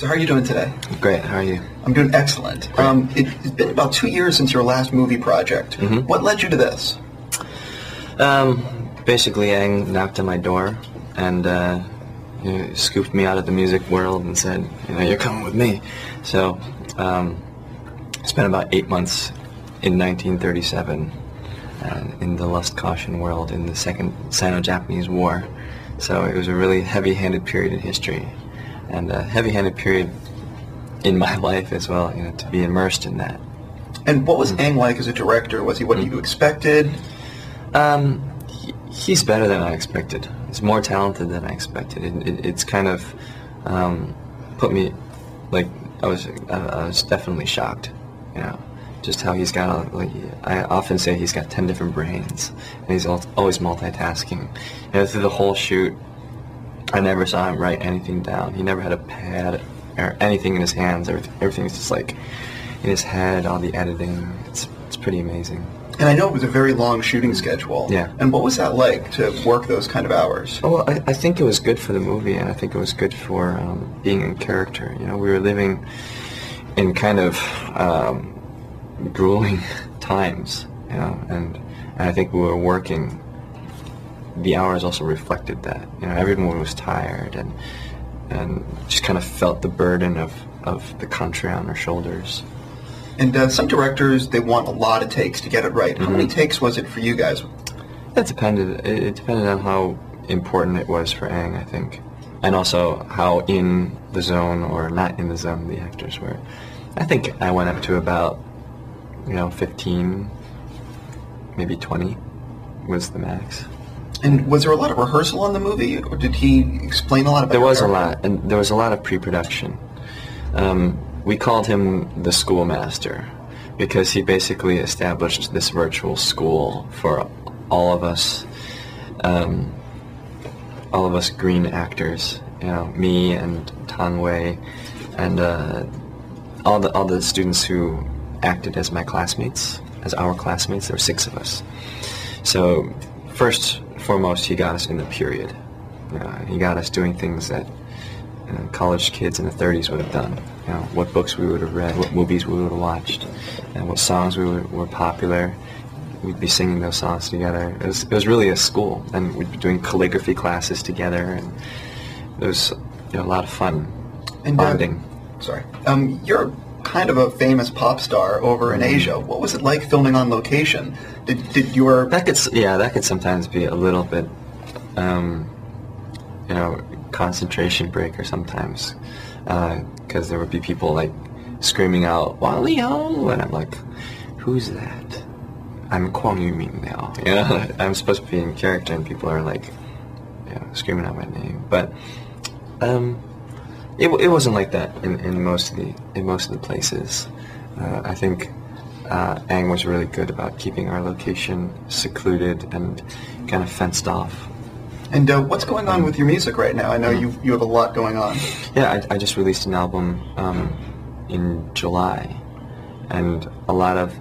So how are you doing today? Great, how are you? I'm doing excellent. It's been about 2 years since your last movie project. What led you to this? Basically, Aang knocked on my door and scooped me out of the music world and said, you're coming with me. So, spent about 8 months in 1937 in the lust caution world in the Second Sino-Japanese War. So it was a really heavy-handed period in history, and a heavy-handed period in my life as well, to be immersed in that. And what was Aang like as a director? Was he what you expected? He's better than I expected. He's more talented than I expected. It's kind of put me, like, I was definitely shocked, just how he's got, I often say he's got 10 different brains, and he's always multitasking. Through the whole shoot, I never saw him write anything down. He never had a pad or anything in his hands. Everything's just like in his head, all the editing. It's pretty amazing. And I know it was a very long shooting schedule. Yeah. And what was that like to work those kind of hours? Well, I think it was good for the movie, and I think it was good for being in character. We were living in kind of grueling times, and I think we were working. The hours also reflected that. Everyone was tired and just kind of felt the burden of the country on their shoulders. And some directors, they want a lot of takes to get it right. How many takes was it for you guys? It depended on how important it was for Aang, I think, and also how in the zone or not in the zone the actors were. I think I went up to about 15, maybe 20 was the max. And was there a lot of rehearsal on the movie, or did he explain a lot about it? There was a lot, and there was a lot of pre-production. We called him the schoolmaster because he basically established this virtual school for all of us green actors, me and Tang Wei, and all the students who acted as my classmates, as our classmates. There were 6 of us. So first and foremost, he got us in the period. He got us doing things that college kids in the 30s would have done. What books we would have read, what movies we would have watched, and what songs were popular. We'd be singing those songs together. It was really a school, and we'd be doing calligraphy classes together, and it was a lot of fun. And bonding. You're kind of a famous pop star over in Asia. What was it like filming on location? Did your that could sometimes be a little bit concentration breaker sometimes, because there would be people like screaming out "Wang Leehom," and I'm like, who's that? I'm Kwang Yuming now. I'm supposed to be in character, and people are like, screaming out my name. But it wasn't like that in most of the places. I think Aang was really good about keeping our location secluded and kind of fenced off. And what's going on with your music right now? I know you have a lot going on. Yeah, I just released an album in July, and a lot of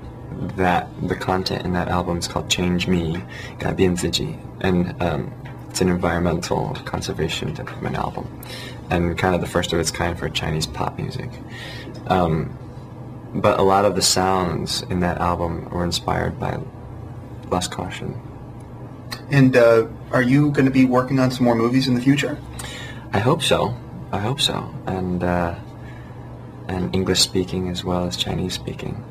the content in that album is called Change Me, 改变自己, and it's an environmental conservation type of an album, and kind of the first of its kind for Chinese pop music. But a lot of the sounds in that album were inspired by Lust Caution. And are you going to be working on some more movies in the future? I hope so. And English speaking as well as Chinese speaking.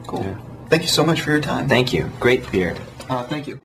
Cool. Yeah. Thank you so much for your time. Thank you. Great beard. Thank you.